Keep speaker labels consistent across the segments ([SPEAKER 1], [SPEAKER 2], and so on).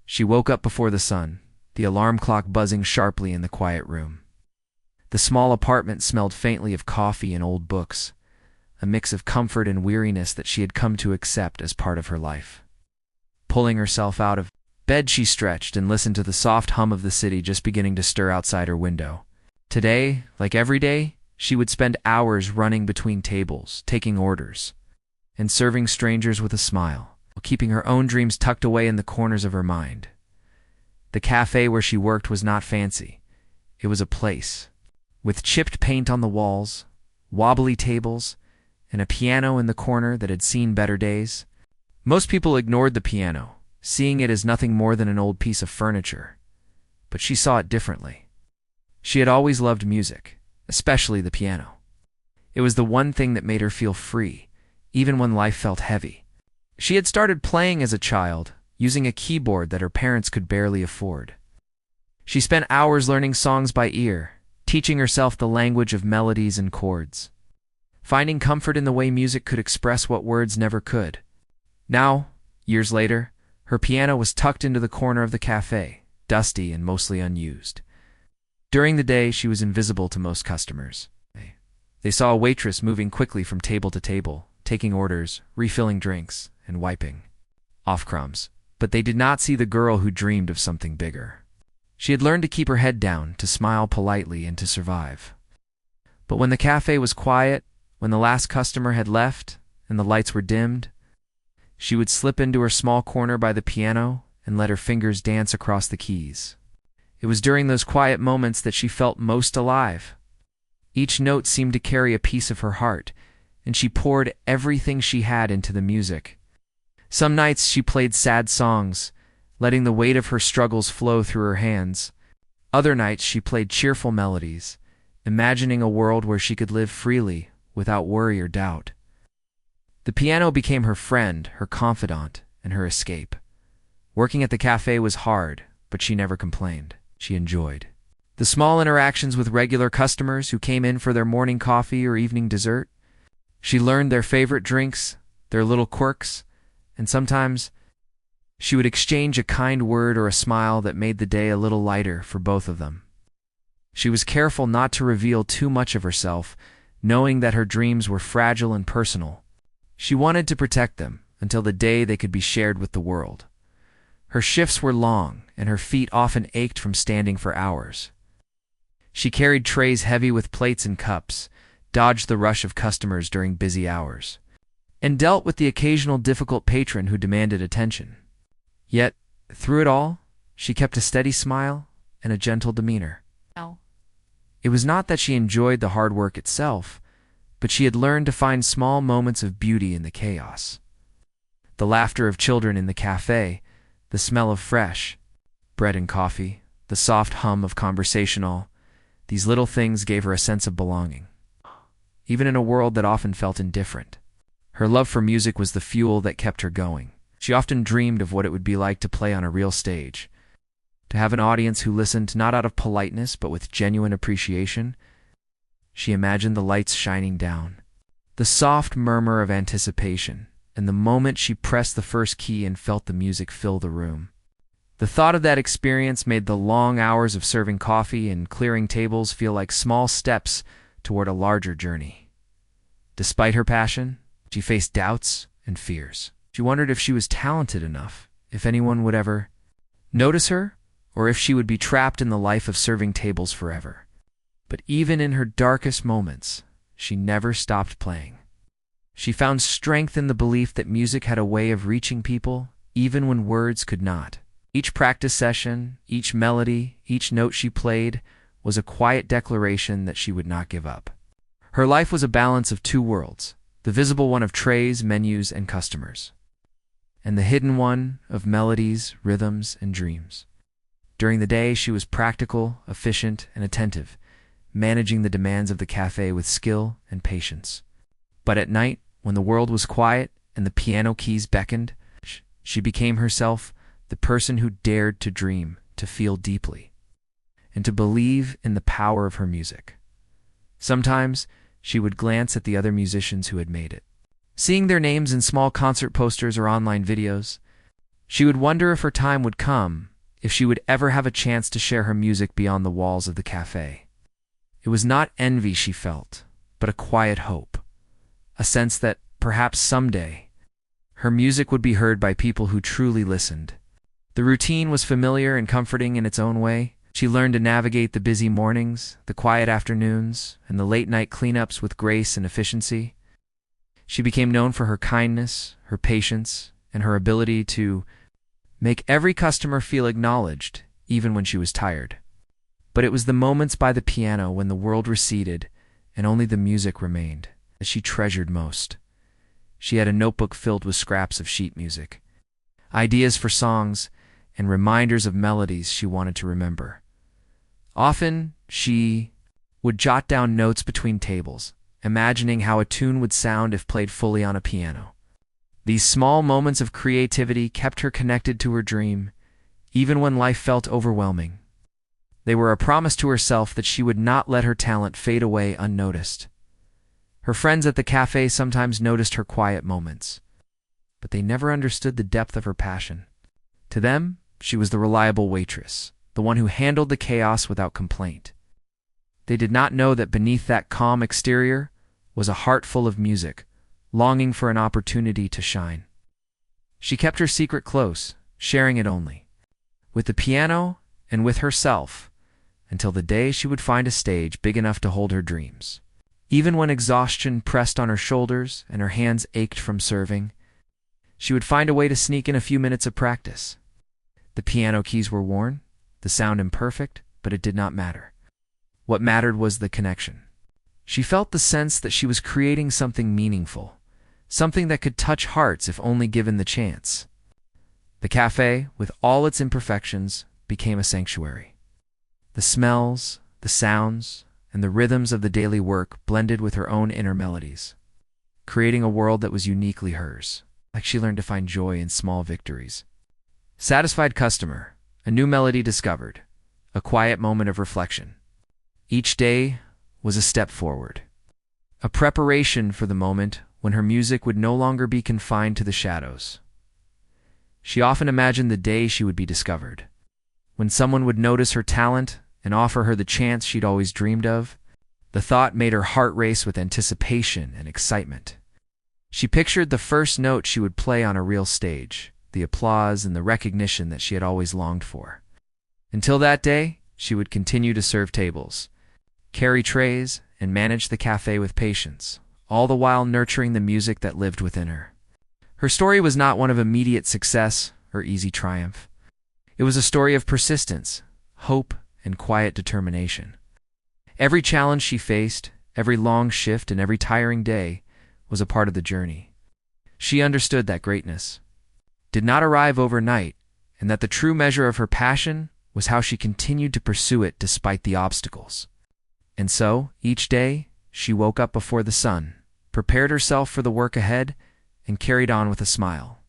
[SPEAKER 1] She woke up before the sun, the alarm clock buzzing sharply in the quiet room. The small apartment smelled faintly of coffee and old books, a mix of comfort and weariness that she had come to accept as part of her life. Pulling herself out of bed, she stretched and listened to the soft hum of the city just beginning to stir outside her window. Today, like every day, she would spend hours running between tables, taking orders, and serving strangers with a smile, while keeping her own dreams tucked away in the corners of her mind. The cafe where she worked was not fancy. It was a place, with chipped paint on the walls, wobbly tables, and a piano in the corner that had seen better days. Most people ignored the piano, seeing it as nothing more than an old piece of furniture. But she saw it differently. She had always loved music, especially the piano. It was the one thing that made her feel free, even when life felt heavy. She had started playing as a child, using a keyboard that her parents could barely afford. She spent hours learning songs by ear, teaching herself the language of melodies and chords, finding comfort in the way music could express what words never could. Now, years later, her piano was tucked into the corner of the cafe, dusty and mostly unused. During the day, she was invisible to most customers. They saw a waitress moving quickly from table to table, taking orders, refilling drinks, and wiping off crumbs. But they did not see the girl who dreamed of something bigger. She had learned to keep her head down, to smile politely, and to survive. But when the cafe was quiet, when the last customer had left, and the lights were dimmed, she would slip into her small corner by the piano and let her fingers dance across the keys. It was during those quiet moments that she felt most alive. Each note seemed to carry a piece of her heart, and she poured everything she had into the music. Some nights she played sad songs, letting the weight of her struggles flow through her hands. Other nights she played cheerful melodies, imagining a world where she could live freely, without worry or doubt. The piano became her friend, her confidant, and her escape. Working at the cafe was hard, but she never complained. She enjoyed the small interactions with regular customers who came in for their morning coffee or evening dessert. She learned their favorite drinks, their little quirks, and sometimes she would exchange a kind word or a smile that made the day a little lighter for both of them. She was careful not to reveal too much of herself, knowing that her dreams were fragile and personal. She wanted to protect them until the day they could be shared with the world. Her shifts were long, and her feet often ached from standing for hours. She carried trays heavy with plates and cups, dodged the rush of customers during busy hours, and dealt with the occasional difficult patron who demanded attention. Yet, through it all, she kept a steady smile and a gentle demeanor. It was not that she enjoyed the hard work itself, but she had learned to find small moments of beauty in the chaos. The laughter of children in the cafe, the smell of fresh bread and coffee, the soft hum of conversational, these little things gave her a sense of belonging, even in a world that often felt indifferent. Her love for music was the fuel that kept her going. She often dreamed of what it would be like to play on a real stage, to have an audience who listened not out of politeness but with genuine appreciation. She imagined the lights shining down, the soft murmur of anticipation, and the moment she pressed the first key and felt the music fill the room. The thought of that experience made the long hours of serving coffee and clearing tables feel like small steps toward a larger journey. Despite her passion, she faced doubts and fears. She wondered if she was talented enough, if anyone would ever notice her, or if she would be trapped in the life of serving tables forever. But even in her darkest moments, she never stopped playing. She found strength in the belief that music had a way of reaching people, even when words could not. Each practice session, each melody, each note she played was a quiet declaration that she would not give up. Her life was a balance of two worlds, the visible one of trays, menus, and customers, and the hidden one of melodies, rhythms, and dreams. During the day, she was practical, efficient, and attentive, managing the demands of the cafe with skill and patience. But at night, when the world was quiet and the piano keys beckoned, she became herself, the person who dared to dream, to feel deeply, and to believe in the power of her music. Sometimes she would glance at the other musicians who had made it. Seeing their names in small concert posters or online videos, She would wonder if her time would come, if she would ever have a chance to share her music beyond the walls of the cafe. It was not envy she felt, but a quiet hope, a sense that, perhaps someday, her music would be heard by people who truly listened. The routine was familiar and comforting in its own way. She learned to navigate the busy mornings, the quiet afternoons, and the late-night cleanups with grace and efficiency. She became known for her kindness, her patience, and her ability to make every customer feel acknowledged, even when she was tired. But it was the moments by the piano when the world receded and only the music remained that she treasured most. She had a notebook filled with scraps of sheet music, ideas for songs, and reminders of melodies she wanted to remember. Often, she would jot down notes between tables, imagining how a tune would sound if played fully on a piano. These small moments of creativity kept her connected to her dream, even when life felt overwhelming. They were a promise to herself that she would not let her talent fade away unnoticed. Her friends at the cafe sometimes noticed her quiet moments, but they never understood the depth of her passion. To them, she was the reliable waitress, the one who handled the chaos without complaint. They did not know that beneath that calm exterior was a heart full of music, longing for an opportunity to shine. She kept her secret close, sharing it only with the piano and with herself, until the day she would find a stage big enough to hold her dreams. Even when exhaustion pressed on her shoulders and her hands ached from serving, she would find a way to sneak in a few minutes of practice. The piano keys were worn, the sound imperfect, but it did not matter. What mattered was the connection. She felt the sense that she was creating something meaningful, something that could touch hearts if only given the chance. The cafe, with all its imperfections, became a sanctuary. The smells, the sounds, and the rhythms of the daily work blended with her own inner melodies, creating a world that was uniquely hers, like she learned to find joy in small victories. Satisfied customer, a new melody discovered, a quiet moment of reflection. Each day was a step forward, a preparation for the moment when her music would no longer be confined to the shadows. She often imagined the day she would be discovered, when someone would notice her talent and offer her the chance she'd always dreamed of. The thought made her heart race with anticipation and excitement. She pictured the first note she would play on a real stage, the applause and the recognition that she had always longed for. Until that day, she would continue to serve tables, carry trays, and manage the cafe with patience, all the while nurturing the music that lived within her. Her story was not one of immediate success or easy triumph. It was a story of persistence, hope, and quiet determination. Every challenge she faced, every long shift, and every tiring day was a part of the journey. She understood that greatness did not arrive overnight, and that the true measure of her passion was how she continued to pursue it despite the obstacles. And so, each day, she woke up before the sun, prepared herself for the work ahead, and carried on with a smile.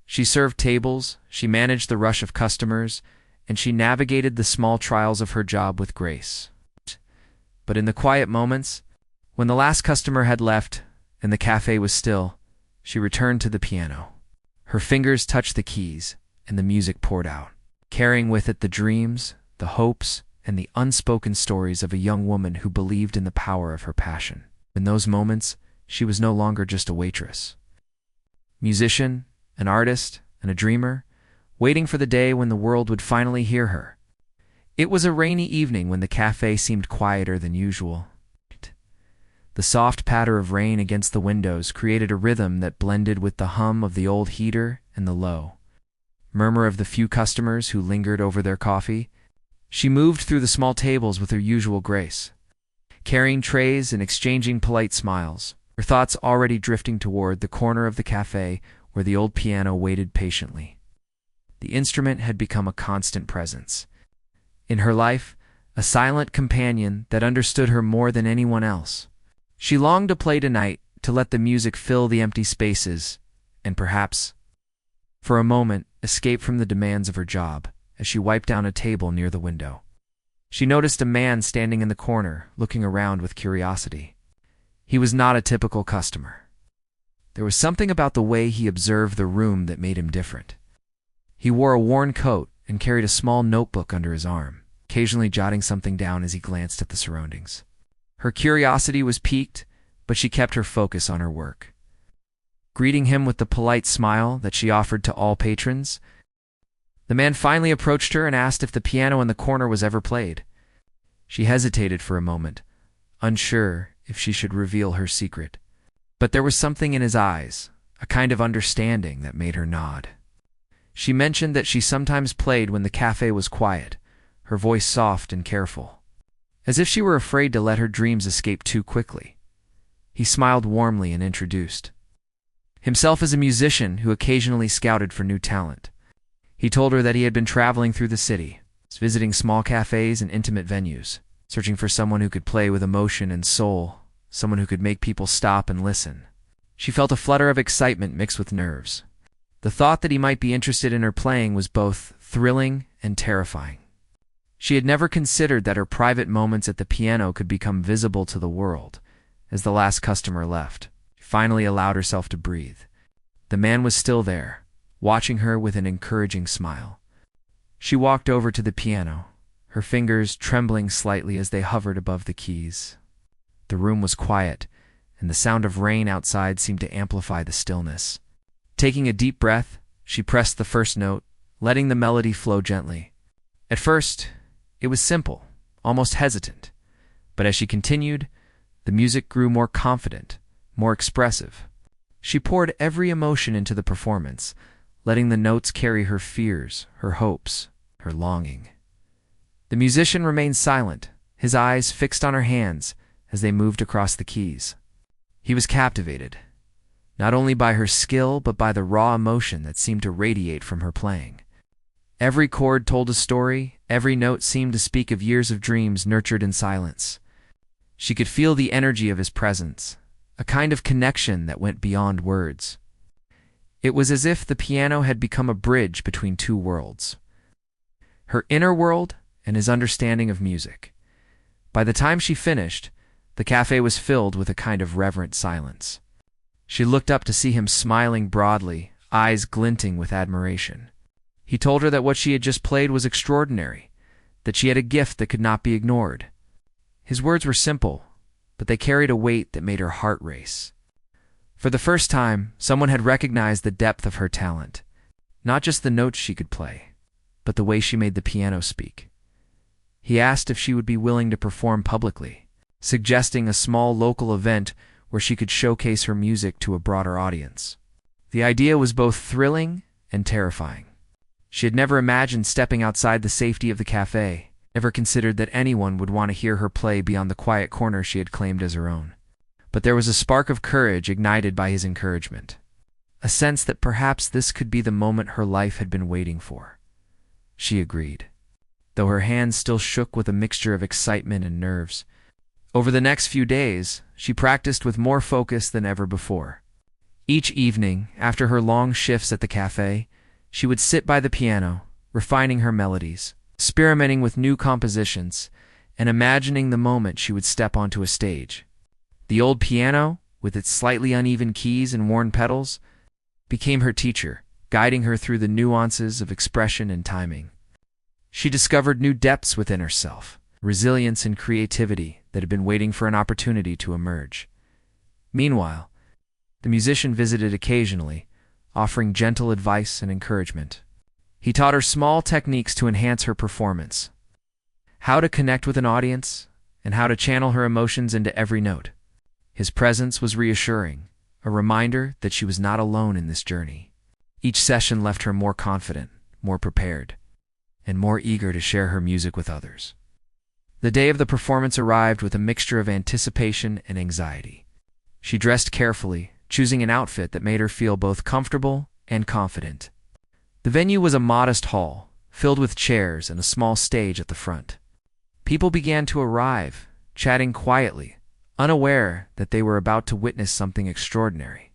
[SPEAKER 1] She served tables, she managed the rush of customers, and she navigated the small trials of her job with grace. But in the quiet moments, when the last customer had left and the cafe was still, she returned to the piano. Her fingers touched the keys, and the music poured out, carrying with it the dreams, the hopes, and the unspoken stories of a young woman who believed in the power of her passion. In those moments, she was no longer just a waitress. Musician, an artist, and a dreamer, waiting for the day when the world would finally hear her. It was a rainy evening when the cafe seemed quieter than usual. The soft patter of rain against the windows created a rhythm that blended with the hum of the old heater and the low murmur of the few customers who lingered over their coffee. She moved through the small tables with her usual grace, carrying trays and exchanging polite smiles, her thoughts already drifting toward the corner of the cafe where the old piano waited patiently. The instrument had become a constant presence in her life, a silent companion that understood her more than anyone else. She longed to play tonight, to let the music fill the empty spaces, and perhaps, for a moment, escape from the demands of her job. As she wiped down a table near the window, she noticed a man standing in the corner, looking around with curiosity. He was not a typical customer. There was something about the way he observed the room that made him different. He wore a worn coat and carried a small notebook under his arm, occasionally jotting something down as he glanced at the surroundings. Her curiosity was piqued, but she kept her focus on her work. Greeting him with the polite smile that she offered to all patrons, the man finally approached her and asked if the piano in the corner was ever played. She hesitated for a moment, unsure if she should reveal her secret. But there was something in his eyes, a kind of understanding that made her nod. She mentioned that she sometimes played when the cafe was quiet, her voice soft and careful, as if she were afraid to let her dreams escape too quickly. He smiled warmly and introduced himself as a musician who occasionally scouted for new talent. He told her that he had been traveling through the city, visiting small cafes and intimate venues, searching for someone who could play with emotion and soul, someone who could make people stop and listen. She felt a flutter of excitement mixed with nerves. The thought that he might be interested in her playing was both thrilling and terrifying. She had never considered that her private moments at the piano could become visible to the world. As the last customer left, she finally allowed herself to breathe. The man was still there, watching her with an encouraging smile. She walked over to the piano, her fingers trembling slightly as they hovered above the keys. The room was quiet, and the sound of rain outside seemed to amplify the stillness. Taking a deep breath, she pressed the first note, letting the melody flow gently. At first, it was simple, almost hesitant, but as she continued, the music grew more confident, more expressive. She poured every emotion into the performance, letting the notes carry her fears, her hopes, her longing. The musician remained silent, his eyes fixed on her hands as they moved across the keys. He was captivated, not only by her skill but by the raw emotion that seemed to radiate from her playing. Every chord told a story, every note seemed to speak of years of dreams nurtured in silence. She could feel the energy of his presence, a kind of connection that went beyond words. It was as if the piano had become a bridge between two worlds, her inner world and his understanding of music. By the time she finished, the cafe was filled with a kind of reverent silence. She looked up to see him smiling broadly, eyes glinting with admiration. He told her that what she had just played was extraordinary, that she had a gift that could not be ignored. His words were simple, but they carried a weight that made her heart race. For the first time, someone had recognized the depth of her talent, not just the notes she could play, but the way she made the piano speak. He asked if she would be willing to perform publicly, suggesting a small local event where she could showcase her music to a broader audience. The idea was both thrilling and terrifying. She had never imagined stepping outside the safety of the cafe, never considered that anyone would want to hear her play beyond the quiet corner she had claimed as her own. But there was a spark of courage ignited by his encouragement, a sense that perhaps this could be the moment her life had been waiting for. She agreed, though her hands still shook with a mixture of excitement and nerves. Over the next few days, she practiced with more focus than ever before. Each evening, after her long shifts at the cafe, she would sit by the piano, refining her melodies, experimenting with new compositions, and imagining the moment she would step onto a stage. The old piano, with its slightly uneven keys and worn pedals, became her teacher, guiding her through the nuances of expression and timing. She discovered new depths within herself, resilience and creativity that had been waiting for an opportunity to emerge. Meanwhile, the musician visited occasionally, offering gentle advice and encouragement. He taught her small techniques to enhance her performance, how to connect with an audience, and how to channel her emotions into every note. His presence was reassuring, a reminder that she was not alone in this journey. Each session left her more confident, more prepared, and more eager to share her music with others. The day of the performance arrived with a mixture of anticipation and anxiety. She dressed carefully, choosing an outfit that made her feel both comfortable and confident. The venue was a modest hall, filled with chairs and a small stage at the front. People began to arrive, chatting quietly, unaware that they were about to witness something extraordinary.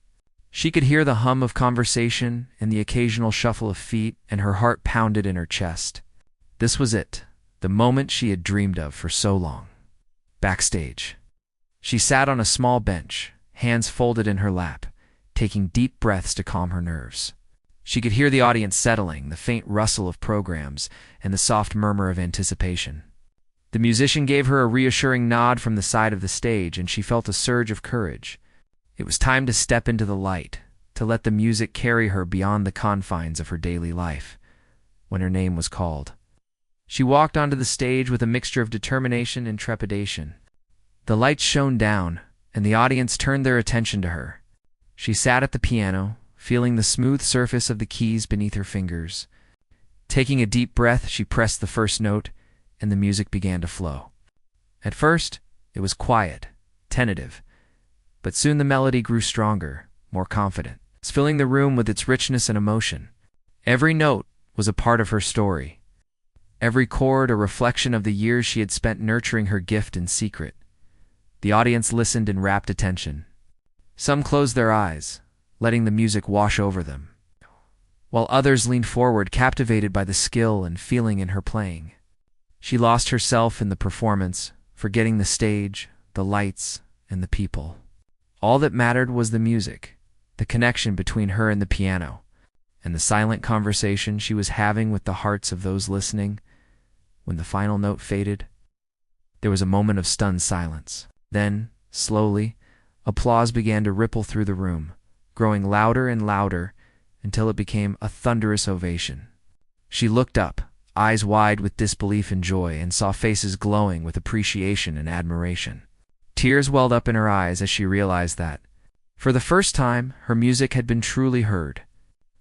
[SPEAKER 1] She could hear the hum of conversation and the occasional shuffle of feet, and her heart pounded in her chest. This was it, the moment she had dreamed of for so long. Backstage, she sat on a small bench, hands folded in her lap, taking deep breaths to calm her nerves. She could hear the audience settling, the faint rustle of programs, and the soft murmur of anticipation. The musician gave her a reassuring nod from the side of the stage, and she felt a surge of courage. It was time to step into the light, to let the music carry her beyond the confines of her daily life. When her name was called, she walked onto the stage with a mixture of determination and trepidation. The lights shone down, and the audience turned their attention to her. She sat at the piano, feeling the smooth surface of the keys beneath her fingers. Taking a deep breath, she pressed the first note, and the music began to flow. At first, it was quiet, tentative, but soon the melody grew stronger, more confident, filling the room with its richness and emotion. Every note was a part of her story, every chord a reflection of the years she had spent nurturing her gift in secret. The audience listened in rapt attention. Some closed their eyes, letting the music wash over them, while others leaned forward, captivated by the skill and feeling in her playing. She lost herself in the performance, forgetting the stage, the lights, and the people. All that mattered was the music, the connection between her and the piano, and the silent conversation she was having with the hearts of those listening. When the final note faded, there was a moment of stunned silence. Then, slowly, applause began to ripple through the room, growing louder and louder until it became a thunderous ovation. She looked up, eyes wide with disbelief and joy, and saw faces glowing with appreciation and admiration. Tears welled up in her eyes as she realized that, for the first time, her music had been truly heard.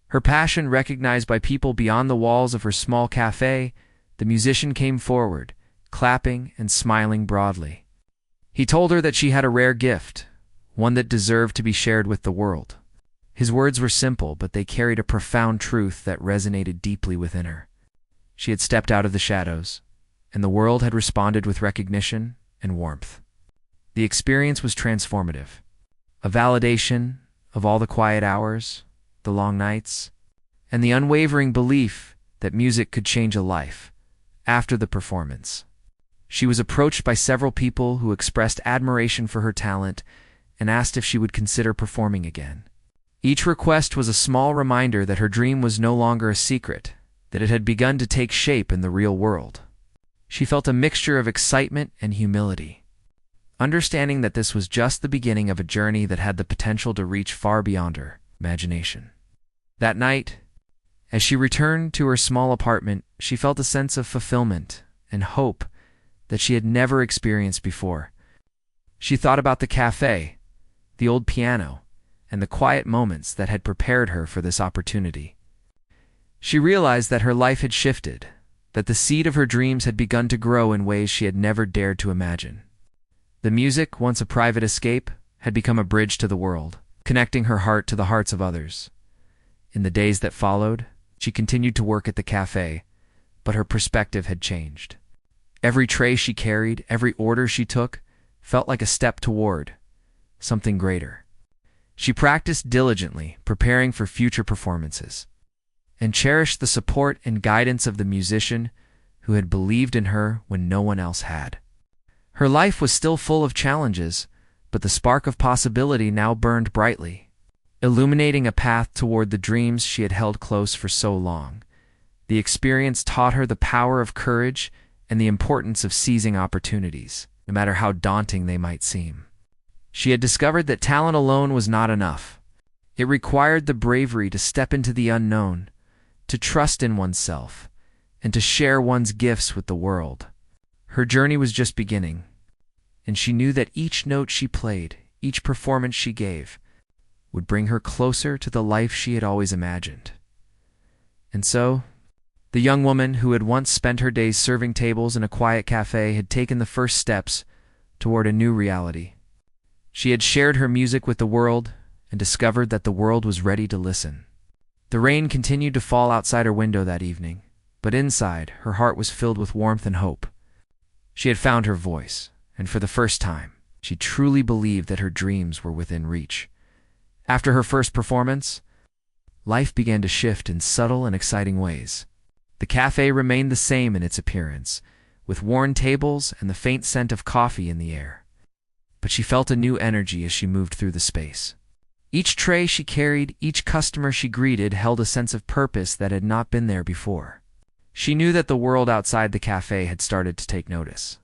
[SPEAKER 1] Her passion recognized by people beyond the walls of her small cafe. The musician came forward, clapping and smiling broadly. He told her that she had a rare gift, one that deserved to be shared with the world. His words were simple, but they carried a profound truth that resonated deeply within her. She had stepped out of the shadows, and the world had responded with recognition and warmth. The experience was transformative, a validation of all the quiet hours, the long nights, and the unwavering belief that music could change a life. After the performance, she was approached by several people who expressed admiration for her talent and asked if she would consider performing again. Each request was a small reminder that her dream was no longer a secret, that it had begun to take shape in the real world. She felt a mixture of excitement and humility, understanding that this was just the beginning of a journey that had the potential to reach far beyond her imagination. That night, as she returned to her small apartment, she felt a sense of fulfillment and hope that she had never experienced before. She thought about the cafe, the old piano, and the quiet moments that had prepared her for this opportunity. She realized that her life had shifted, that the seed of her dreams had begun to grow in ways she had never dared to imagine. The music, once a private escape, had become a bridge to the world, connecting her heart to the hearts of others. In the days that followed, she continued to work at the cafe, but her perspective had changed. Every tray she carried, every order she took, felt like a step toward something greater. She practiced diligently, preparing for future performances, and cherished the support and guidance of the musician who had believed in her when no one else had. Her life was still full of challenges, but the spark of possibility now burned brightly, illuminating a path toward the dreams she had held close for so long. The experience taught her the power of courage and the importance of seizing opportunities, no matter how daunting they might seem. She had discovered that talent alone was not enough. It required the bravery to step into the unknown, to trust in oneself, and to share one's gifts with the world. Her journey was just beginning, and she knew that each note she played, each performance she gave, would bring her closer to the life she had always imagined. And so, the young woman who had once spent her days serving tables in a quiet cafe had taken the first steps toward a new reality. She had shared her music with the world and discovered that the world was ready to listen. The rain continued to fall outside her window that evening, but inside, her heart was filled with warmth and hope. She had found her voice, and for the first time, she truly believed that her dreams were within reach. After her first performance, life began to shift in subtle and exciting ways. The cafe remained the same in its appearance, with worn tables and the faint scent of coffee in the air. But she felt a new energy as she moved through the space. Each tray she carried, each customer she greeted held a sense of purpose that had not been there before. She knew that the world outside the cafe had started to take notice,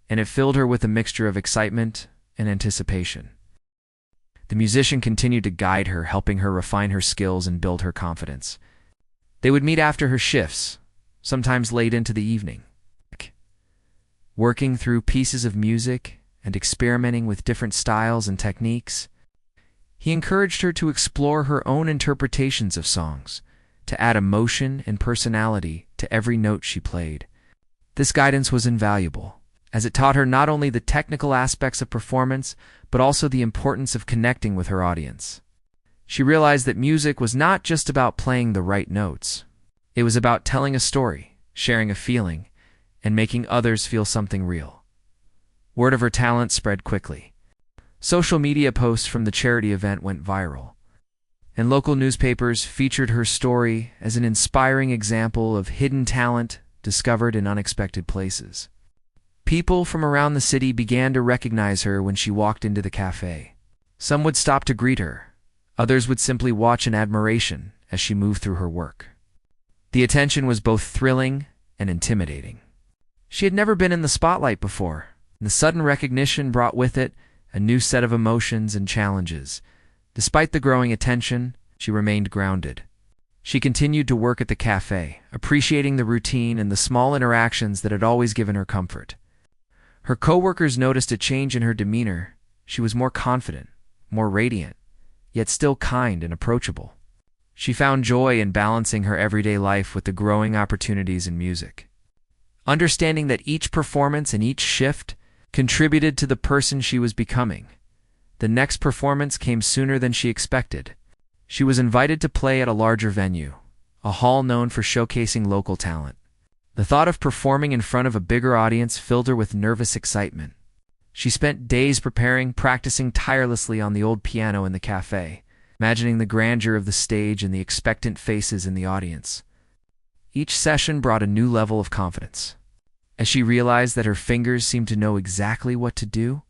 [SPEAKER 1] and it filled her with a mixture of excitement and anticipation. The musician continued to guide her, helping her refine her skills and build her confidence. They would meet after her shifts, sometimes late into the evening, working through pieces of music and experimenting with different styles and techniques. He encouraged her to explore her own interpretations of songs, to add emotion and personality to every note she played. This guidance was invaluable, as it taught her not only the technical aspects of performance, but also the importance of connecting with her audience. She realized that music was not just about playing the right notes. It was about telling a story, sharing a feeling, and making others feel something real. Word of her talent spread quickly. Social media posts from the charity event went viral, and local newspapers featured her story as an inspiring example of hidden talent discovered in unexpected places. People from around the city began to recognize her when she walked into the cafe. Some would stop to greet her. Others would simply watch in admiration as she moved through her work. The attention was both thrilling and intimidating. She had never been in the spotlight before, and the sudden recognition brought with it a new set of emotions and challenges. Despite the growing attention, she remained grounded. She continued to work at the cafe, appreciating the routine and the small interactions that had always given her comfort. Her coworkers noticed a change in her demeanor. She was more confident, more radiant, yet still kind and approachable. She found joy in balancing her everyday life with the growing opportunities in music. Understanding that each performance and each shift contributed to the person she was becoming, the next performance came sooner than she expected. She was invited to play at a larger venue, a hall known for showcasing local talent. The thought of performing in front of a bigger audience filled her with nervous excitement. She spent days preparing, practicing tirelessly on the old piano in the cafe, imagining the grandeur of the stage and the expectant faces in the audience. Each session brought a new level of confidence, as she realized that her fingers seemed to know exactly what to do,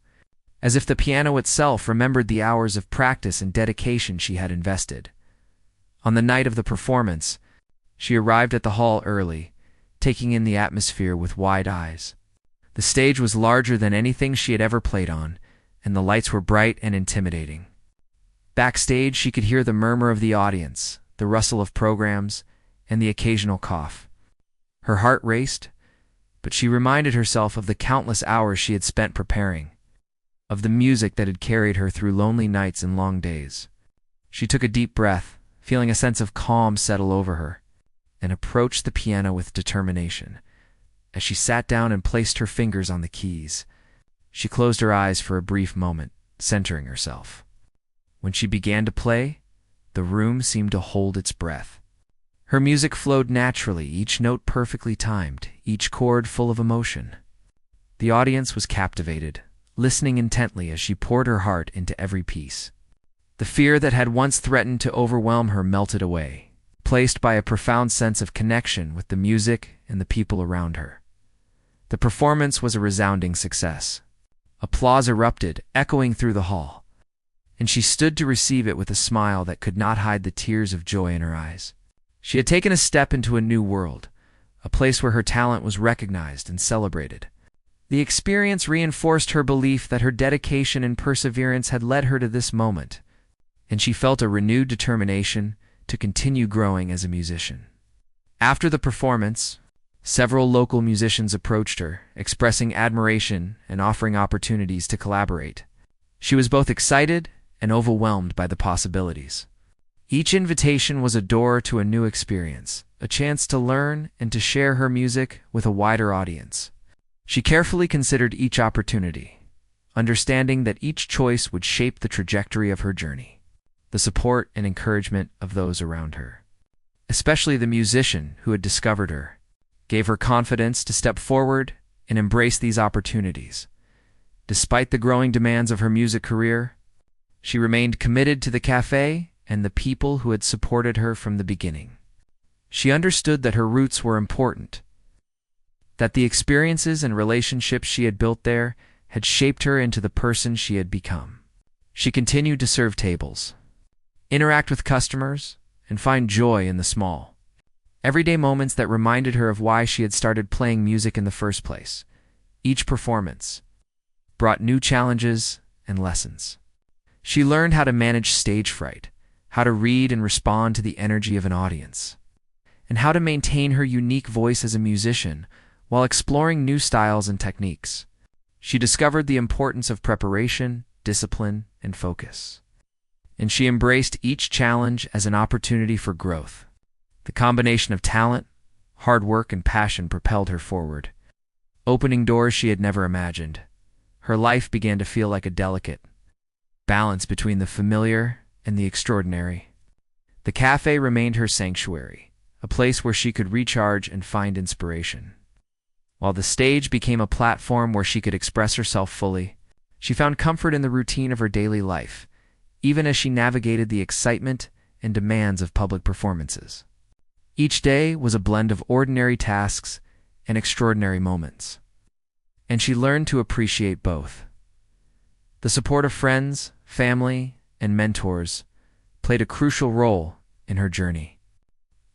[SPEAKER 1] as if the piano itself remembered the hours of practice and dedication she had invested. On the night of the performance, she arrived at the hall early, taking in the atmosphere with wide eyes. The stage was larger than anything she had ever played on, and the lights were bright and intimidating. Backstage, she could hear the murmur of the audience, the rustle of programs, and the occasional cough. Her heart raced, but she reminded herself of the countless hours she had spent preparing, of the music that had carried her through lonely nights and long days. She took a deep breath, feeling a sense of calm settle over her, and approached the piano with determination. As she sat down and placed her fingers on the keys, she closed her eyes for a brief moment, centering herself. When she began to play, the room seemed to hold its breath. Her music flowed naturally, each note perfectly timed, each chord full of emotion. The audience was captivated, listening intently as she poured her heart into every piece. The fear that had once threatened to overwhelm her melted away, replaced by a profound sense of connection with the music and the people around her. The performance was a resounding success. Applause erupted, echoing through the hall, and she stood to receive it with a smile that could not hide the tears of joy in her eyes. She had taken a step into a new world, a place where her talent was recognized and celebrated. The experience reinforced her belief that her dedication and perseverance had led her to this moment, and she felt a renewed determination to continue growing as a musician. After the performance, several local musicians approached her, expressing admiration and offering opportunities to collaborate. She was both excited and overwhelmed by the possibilities. Each invitation was a door to a new experience, a chance to learn and to share her music with a wider audience. She carefully considered each opportunity, understanding that each choice would shape the trajectory of her journey. The support and encouragement of those around her, especially the musician who had discovered her, gave her confidence to step forward and embrace these opportunities. Despite the growing demands of her music career, she remained committed to the cafe and the people who had supported her from the beginning. She understood that her roots were important, that the experiences and relationships she had built there had shaped her into the person she had become. She continued to serve tables, interact with customers, and find joy in the small, everyday moments that reminded her of why she had started playing music in the first place. Each performance brought new challenges and lessons. She learned how to manage stage fright, how to read and respond to the energy of an audience, and how to maintain her unique voice as a musician while exploring new styles and techniques. She discovered the importance of preparation, discipline, and focus, and she embraced each challenge as an opportunity for growth. The combination of talent, hard work, and passion propelled her forward, opening doors she had never imagined. Her life began to feel like a delicate balance between the familiar and the extraordinary. The cafe remained her sanctuary, a place where she could recharge and find inspiration. While the stage became a platform where she could express herself fully, she found comfort in the routine of her daily life, even as she navigated the excitement and demands of public performances. Each day was a blend of ordinary tasks and extraordinary moments, and she learned to appreciate both. The support of friends, family, and mentors played a crucial role in her journey.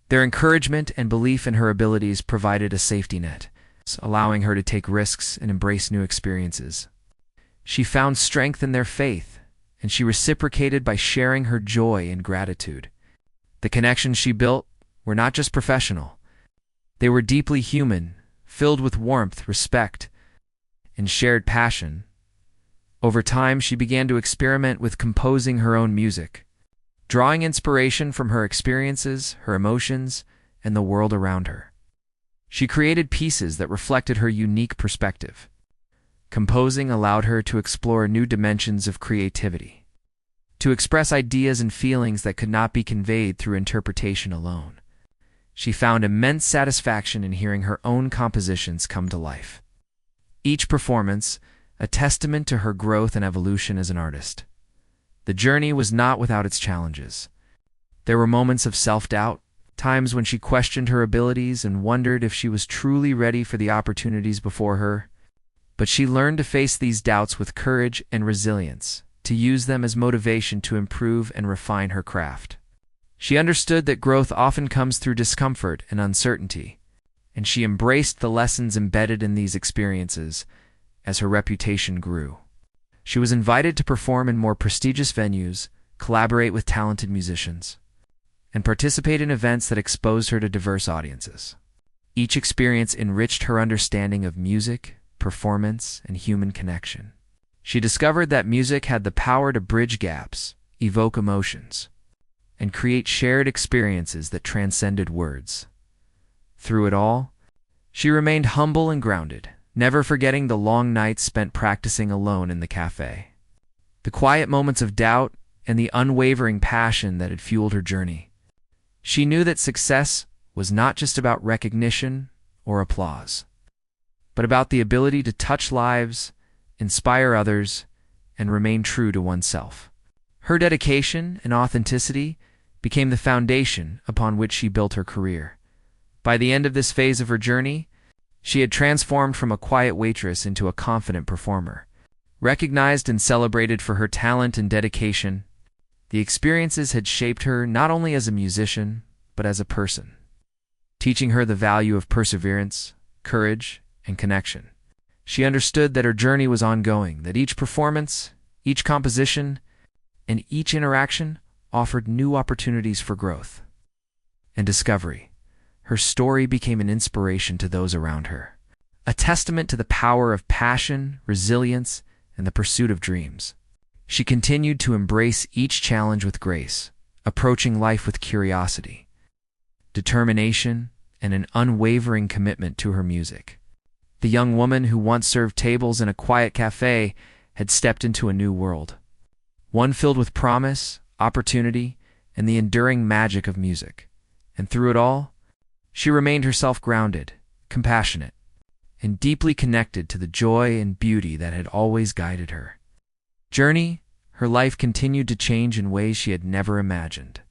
[SPEAKER 1] Their encouragement and belief in her abilities provided a safety net, allowing her to take risks and embrace new experiences. She found strength in their faith, and she reciprocated by sharing her joy and gratitude. The connections she built were not just professional. They were deeply human, filled with warmth, respect, and shared passion. Over time, she began to experiment with composing her own music, drawing inspiration from her experiences, her emotions, and the world around her. She created pieces that reflected her unique perspective. Composing allowed her to explore new dimensions of creativity, to express ideas and feelings that could not be conveyed through interpretation alone. She found immense satisfaction in hearing her own compositions come to life. Each performance, a testament to her growth and evolution as an artist. The journey was not without its challenges. There were moments of self-doubt, times when she questioned her abilities and wondered if she was truly ready for the opportunities before her. But she learned to face these doubts with courage and resilience, to use them as motivation to improve and refine her craft. She understood that growth often comes through discomfort and uncertainty, and she embraced the lessons embedded in these experiences as her reputation grew. She was invited to perform in more prestigious venues, collaborate with talented musicians, and participate in events that exposed her to diverse audiences. Each experience enriched her understanding of music, performance, and human connection. She discovered that music had the power to bridge gaps, evoke emotions, and create shared experiences that transcended words. Through it all, she remained humble and grounded, never forgetting the long nights spent practicing alone in the cafe, the quiet moments of doubt, and the unwavering passion that had fueled her journey. She knew that success was not just about recognition or applause, but about the ability to touch lives, inspire others, and remain true to oneself. Her dedication and authenticity became the foundation upon which she built her career. By the end of this phase of her journey, she had transformed from a quiet waitress into a confident performer. Recognized and celebrated for her talent and dedication, the experiences had shaped her not only as a musician, but as a person, teaching her the value of perseverance, courage, and connection. She understood that her journey was ongoing, that each performance, each composition, and each interaction offered new opportunities for growth and discovery. Her story became an inspiration to those around her, a testament to the power of passion, resilience, and the pursuit of dreams. She continued to embrace each challenge with grace, approaching life with curiosity, determination, and an unwavering commitment to her music. The young woman who once served tables in a quiet cafe had stepped into a new world, one filled with promise, opportunity, and the enduring magic of music. And through it all, she remained herself grounded, compassionate, and deeply connected to the joy and beauty that had always guided her. Her life continued to change in ways she had never imagined.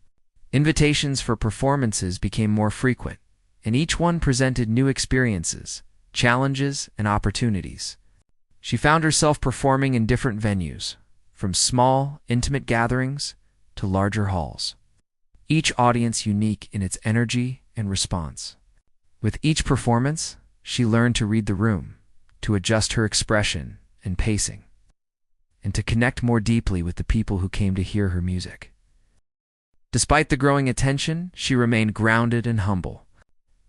[SPEAKER 1] Invitations for performances became more frequent, and each one presented new experiences, challenges, and opportunities. She found herself performing in different venues, from small, intimate gatherings to larger halls, each audience unique in its energy and response. With each performance, she learned to read the room, to adjust her expression and pacing, and to connect more deeply with the people who came to hear her music. Despite the growing attention, she remained grounded and humble.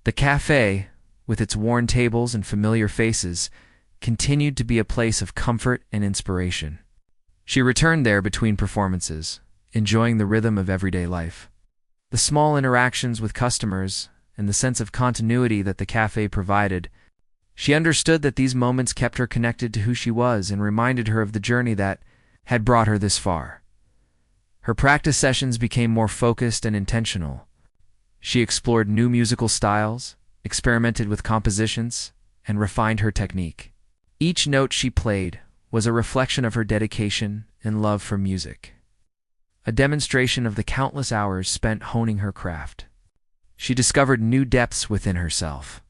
[SPEAKER 1] The cafe, with its worn tables and familiar faces, continued to be a place of comfort and inspiration. She returned there between performances, enjoying the rhythm of everyday life. The small interactions with customers and the sense of continuity that the cafe provided, she understood that these moments kept her connected to who she was and reminded her of the journey that had brought her this far. Her practice sessions became more focused and intentional. She explored new musical styles, experimented with compositions, and refined her technique. Each note she played was a reflection of her dedication and love for music, a demonstration of the countless hours spent honing her craft. She discovered new depths within herself,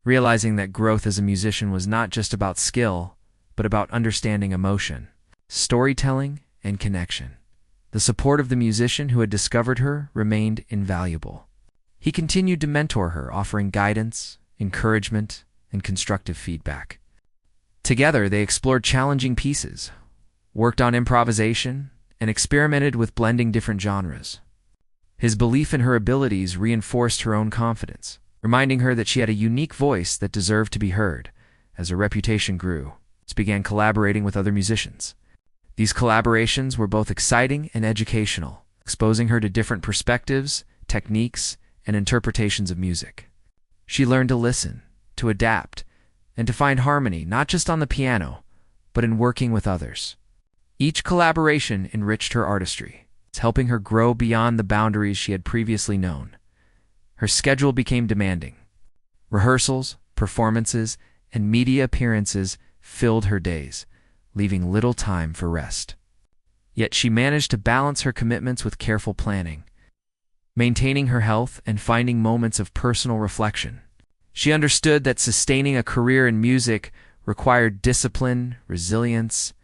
[SPEAKER 1] realizing that growth as a musician was not just about skill, but about understanding emotion, storytelling, and connection. The support of the musician who had discovered her remained invaluable. He continued to mentor her, offering guidance, encouragement, and constructive feedback. Together, they explored challenging pieces, worked on improvisation, and experimented with blending different genres. His belief in her abilities reinforced her own confidence, reminding her that she had a unique voice that deserved to be heard. As her reputation grew, she began collaborating with other musicians. These collaborations were both exciting and educational, exposing her to different perspectives, techniques, and interpretations of music. She learned to listen, to adapt, and to find harmony not just on the piano, but in working with others. Each collaboration enriched her artistry, helping her grow beyond the boundaries she had previously known. Her schedule became demanding. Rehearsals, performances, and media appearances filled her days, leaving little time for rest. Yet she managed to balance her commitments with careful planning, maintaining her health and finding moments of personal reflection. She understood that sustaining a career in music required discipline, resilience,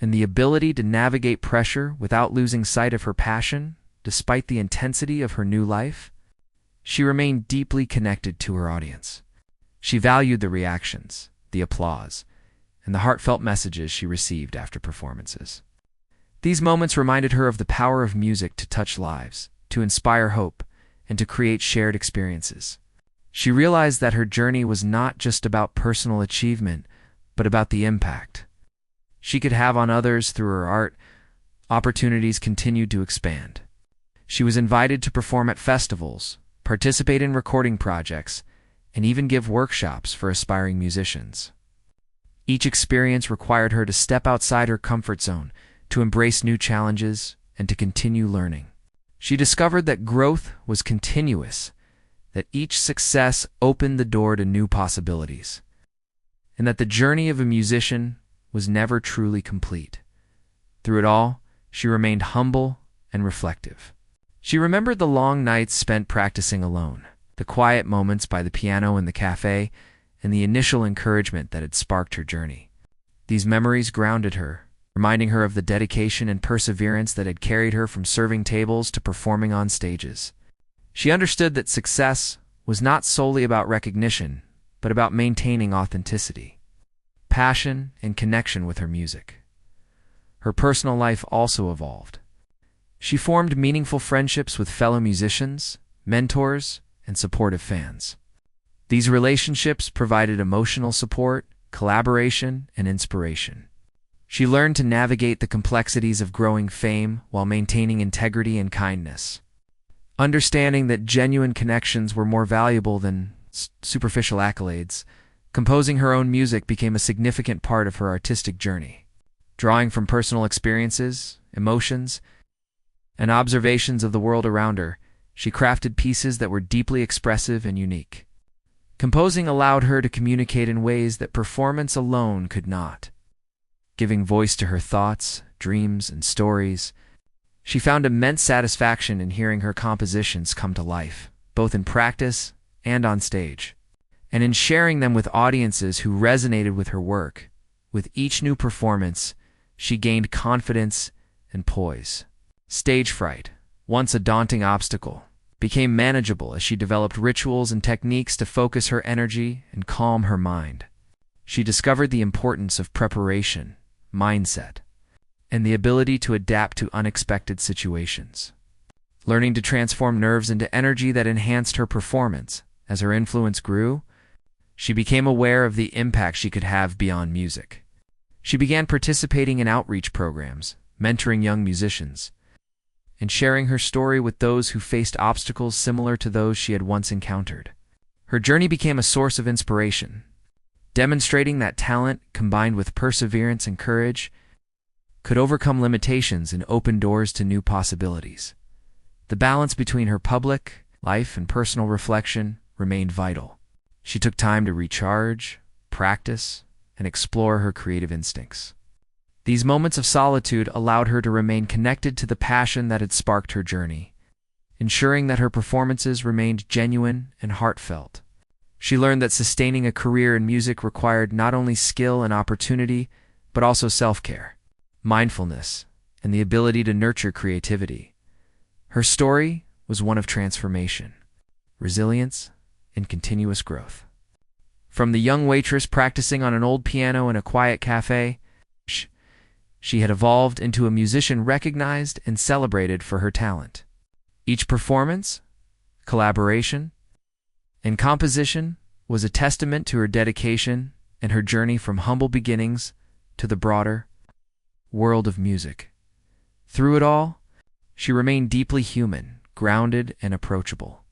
[SPEAKER 1] and the ability to navigate pressure without losing sight of her passion. Despite the intensity of her new life, she remained deeply connected to her audience. She valued the reactions, the applause, and the heartfelt messages she received after performances. These moments reminded her of the power of music to touch lives, to inspire hope, and to create shared experiences. She realized that her journey was not just about personal achievement, but about the impact she could have on others through her art. Opportunities continued to expand. She was invited to perform at festivals, participate in recording projects, and even give workshops for aspiring musicians. Each experience required her to step outside her comfort zone, to embrace new challenges, and to continue learning. She discovered that growth was continuous, that each success opened the door to new possibilities, and that the journey of a musician was never truly complete. Through it all, she remained humble and reflective. She remembered the long nights spent practicing alone, the quiet moments by the piano in the cafe, and the initial encouragement that had sparked her journey. These memories grounded her, reminding her of the dedication and perseverance that had carried her from serving tables to performing on stages. She understood that success was not solely about recognition, but about maintaining authenticity, passion, and connection with her music. Her personal life also evolved. She formed meaningful friendships with fellow musicians, mentors, and supportive fans. These relationships provided emotional support, collaboration, and inspiration. She learned to navigate the complexities of growing fame while maintaining integrity and kindness, understanding that genuine connections were more valuable than superficial accolades. Composing her own music became a significant part of her artistic journey. Drawing from personal experiences, emotions, and observations of the world around her, she crafted pieces that were deeply expressive and unique. Composing allowed her to communicate in ways that performance alone could not. Giving voice to her thoughts, dreams, and stories, she found immense satisfaction in hearing her compositions come to life, both in practice and on stage, and in sharing them with audiences who resonated with her work. With each new performance, she gained confidence and poise, Stage fright, once a daunting obstacle, became manageable as she developed rituals and techniques to focus her energy and calm her mind. She discovered the importance of preparation, mindset, and the ability to adapt to unexpected situations. Learning to transform nerves into energy that enhanced her performance. As her influence grew, she became aware of the impact she could have beyond music. She began participating in outreach programs, mentoring young musicians, and sharing her story with those who faced obstacles similar to those she had once encountered. Her journey became a source of inspiration, demonstrating that talent, combined with perseverance and courage, could overcome limitations and open doors to new possibilities. The balance between her public life and personal reflection remained vital. She took time to recharge, practice, and explore her creative instincts. These moments of solitude allowed her to remain connected to the passion that had sparked her journey, ensuring that her performances remained genuine and heartfelt. She learned that sustaining a career in music required not only skill and opportunity, but also self-care, mindfulness, and the ability to nurture creativity. Her story was one of transformation, resilience, and continuous growth. From the young waitress practicing on an old piano in a quiet cafe, she had evolved into a musician recognized and celebrated for her talent. Each performance, collaboration, and composition was a testament to her dedication and her journey from humble beginnings to the broader world of music. Through it all, she remained deeply human, grounded, and approachable.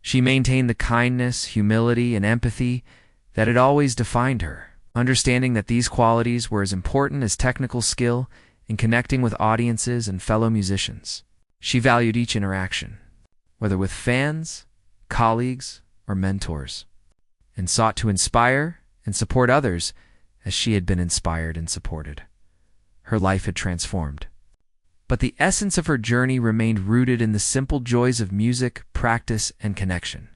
[SPEAKER 1] She maintained the kindness, humility, and empathy that had always defined her, understanding that these qualities were as important as technical skill in connecting with audiences and fellow musicians. She valued each interaction, whether with fans, colleagues, or mentors, and sought to inspire and support others as she had been inspired and supported. Her life had transformed, but the essence of her journey remained rooted in the simple joys of music, practice, and connection.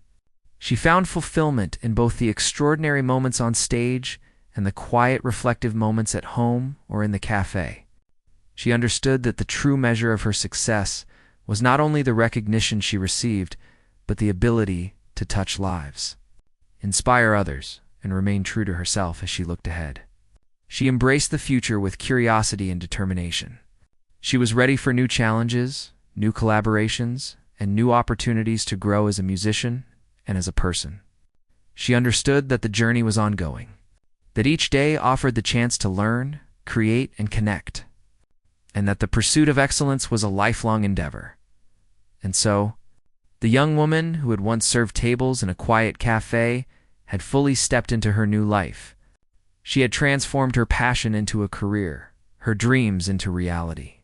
[SPEAKER 1] She found fulfillment in both the extraordinary moments on stage and the quiet, reflective moments at home or in the cafe. She understood that the true measure of her success was not only the recognition she received, but the ability to touch lives, inspire others, and remain true to herself as she looked ahead. She embraced the future with curiosity and determination. She was ready for new challenges, new collaborations, and new opportunities to grow as a musician and as a person. She understood that the journey was ongoing, that each day offered the chance to learn, create, and connect, and that the pursuit of excellence was a lifelong endeavor. And so, the young woman who had once served tables in a quiet cafe had fully stepped into her new life. She had transformed her passion into a career, her dreams into reality,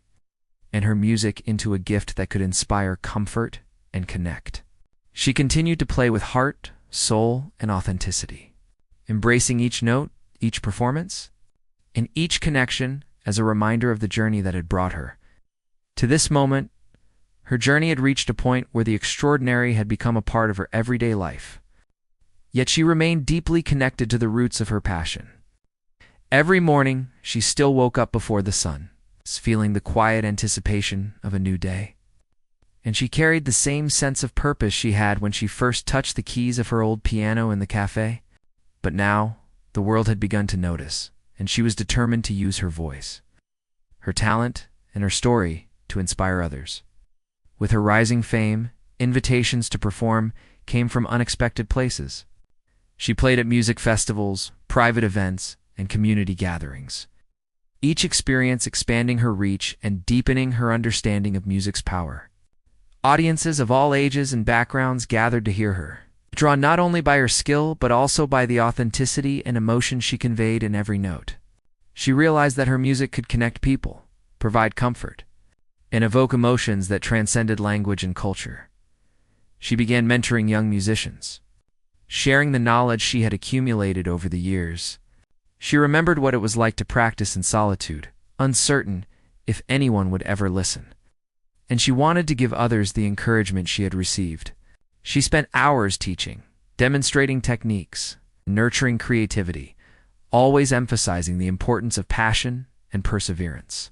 [SPEAKER 1] and her music into a gift that could inspire comfort and connect. She continued to play with heart, soul, and authenticity, embracing each note, each performance, and each connection as a reminder of the journey that had brought her. To this moment, her journey had reached a point where the extraordinary had become a part of her everyday life. Yet she remained deeply connected to the roots of her passion. Every morning, she still woke up before the sun, feeling the quiet anticipation of a new day. And she carried the same sense of purpose she had when she first touched the keys of her old piano in the cafe. But now, the world had begun to notice, and she was determined to use her voice, her talent, and her story to inspire others. With her rising fame, invitations to perform came from unexpected places. She played at music festivals, private events, and community gatherings, each experience expanding her reach and deepening her understanding of music's power. Audiences of all ages and backgrounds gathered to hear her, drawn not only by her skill but also by the authenticity and emotion she conveyed in every note. She realized that her music could connect people, provide comfort, and evoke emotions that transcended language and culture. She began mentoring young musicians, sharing the knowledge she had accumulated over the years. She remembered what it was like to practice in solitude, uncertain if anyone would ever listen. And she wanted to give others the encouragement she had received. She spent hours teaching, demonstrating techniques, nurturing creativity, always emphasizing the importance of passion and perseverance.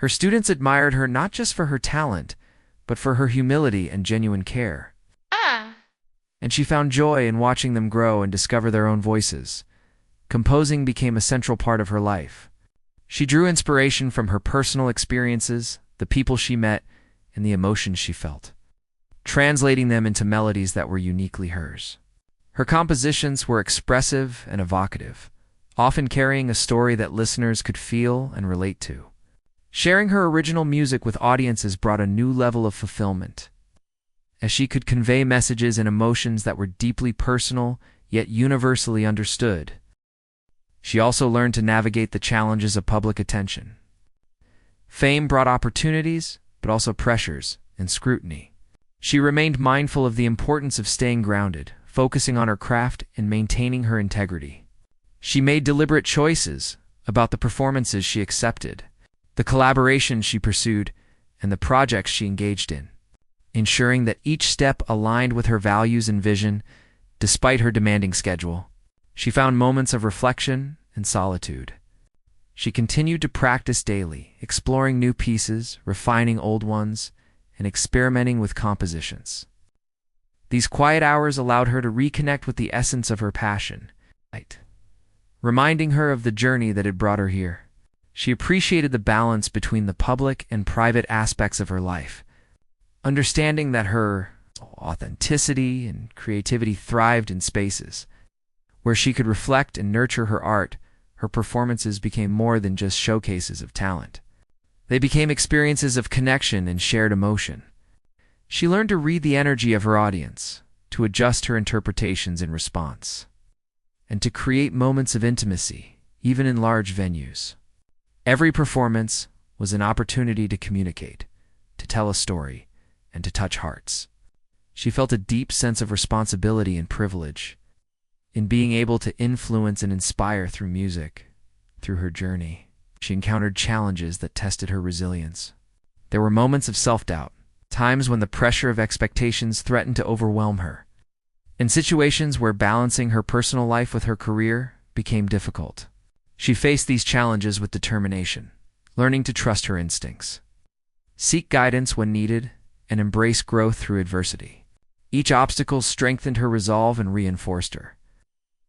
[SPEAKER 1] Her students admired her not just for her talent, but for her humility and genuine care. And she found joy in watching them grow and discover their own voices. Composing became a central part of her life. She drew inspiration from her personal experiences, the people she met, and the emotions she felt, translating them into melodies that were uniquely hers. Her compositions were expressive and evocative, often carrying a story that listeners could feel and relate to. Sharing her original music with audiences brought a new level of fulfillment, as she could convey messages and emotions that were deeply personal, yet universally understood. She also learned to navigate the challenges of public attention. Fame brought opportunities, but also pressures and scrutiny. She remained mindful of the importance of staying grounded, focusing on her craft and maintaining her integrity. She made deliberate choices about the performances she accepted, the collaborations she pursued, and the projects she engaged in, ensuring that each step aligned with her values and vision. Despite her demanding schedule, she found moments of reflection and solitude. She continued to practice daily, exploring new pieces, refining old ones, and experimenting with compositions. These quiet hours allowed her to reconnect with the essence of her passion, reminding her of the journey that had brought her here. She appreciated the balance between the public and private aspects of her life, understanding that her authenticity and creativity thrived in spaces where she could reflect and nurture her art. Her performances became more than just showcases of talent. They became experiences of connection and shared emotion. She learned to read the energy of her audience, to adjust her interpretations in response, and to create moments of intimacy, even in large venues. Every performance was an opportunity to communicate, to tell a story, and to touch hearts. She felt a deep sense of responsibility and privilege in being able to influence and inspire through music. Through her journey, she encountered challenges that tested her resilience. There were moments of self-doubt, times when the pressure of expectations threatened to overwhelm her, and situations where balancing her personal life with her career became difficult. She faced these challenges with determination, learning to trust her instincts, seek guidance when needed, and embrace growth through adversity. Each obstacle strengthened her resolve and reinforced her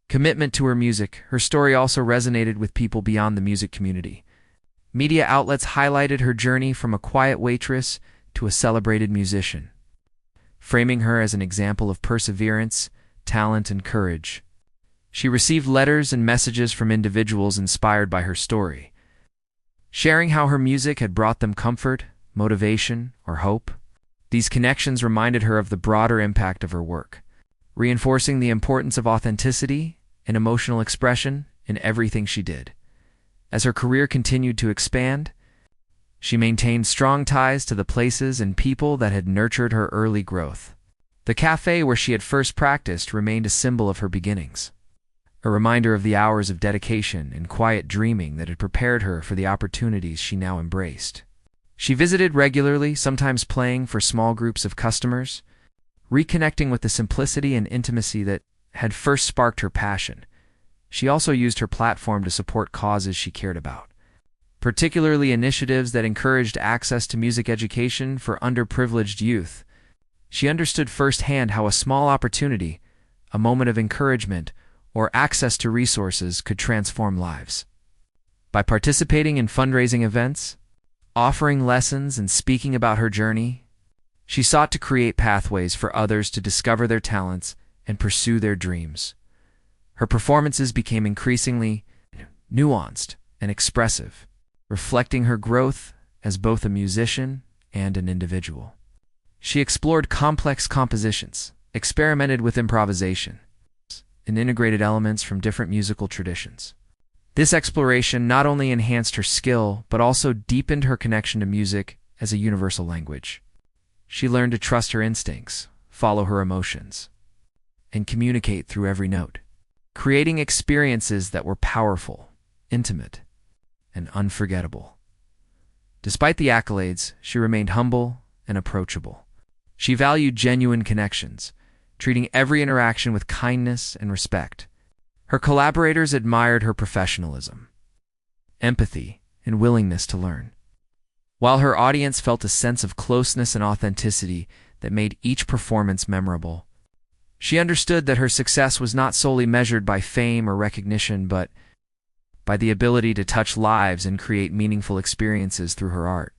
[SPEAKER 1] commitment to her music. Her story also resonated with people beyond the music community. Media outlets highlighted her journey from a quiet waitress to a celebrated musician, framing her as an example of perseverance, talent, and courage. She received letters and messages from individuals inspired by her story, sharing how her music had brought them comfort, motivation, or hope. These connections reminded her of the broader impact of her work, reinforcing the importance of authenticity and emotional expression in everything she did. As her career continued to expand, she maintained strong ties to the places and people that had nurtured her early growth. The cafe where she had first practiced remained a symbol of her beginnings, a reminder of the hours of dedication and quiet dreaming that had prepared her for the opportunities she now embraced. She visited regularly, sometimes playing for small groups of customers, reconnecting with the simplicity and intimacy that had first sparked her passion. She also used her platform to support causes she cared about, particularly initiatives that encouraged access to music education for underprivileged youth. She understood firsthand how a small opportunity, a moment of encouragement, or access to resources could transform lives. By participating in fundraising events, offering lessons, and speaking about her journey, she sought to create pathways for others to discover their talents and pursue their dreams. Her performances became increasingly nuanced and expressive, reflecting her growth as both a musician and an individual. She explored complex compositions, experimented with improvisation, and integrated elements from different musical traditions. This exploration not only enhanced her skill, but also deepened her connection to music as a universal language. She learned to trust her instincts, follow her emotions, and communicate through every note, creating experiences that were powerful, intimate, and unforgettable. Despite the accolades, she remained humble and approachable. She valued genuine connections, treating every interaction with kindness and respect. Her collaborators admired her professionalism, empathy, and willingness to learn, while her audience felt a sense of closeness and authenticity that made each performance memorable. She understood that her success was not solely measured by fame or recognition, but by the ability to touch lives and create meaningful experiences through her art.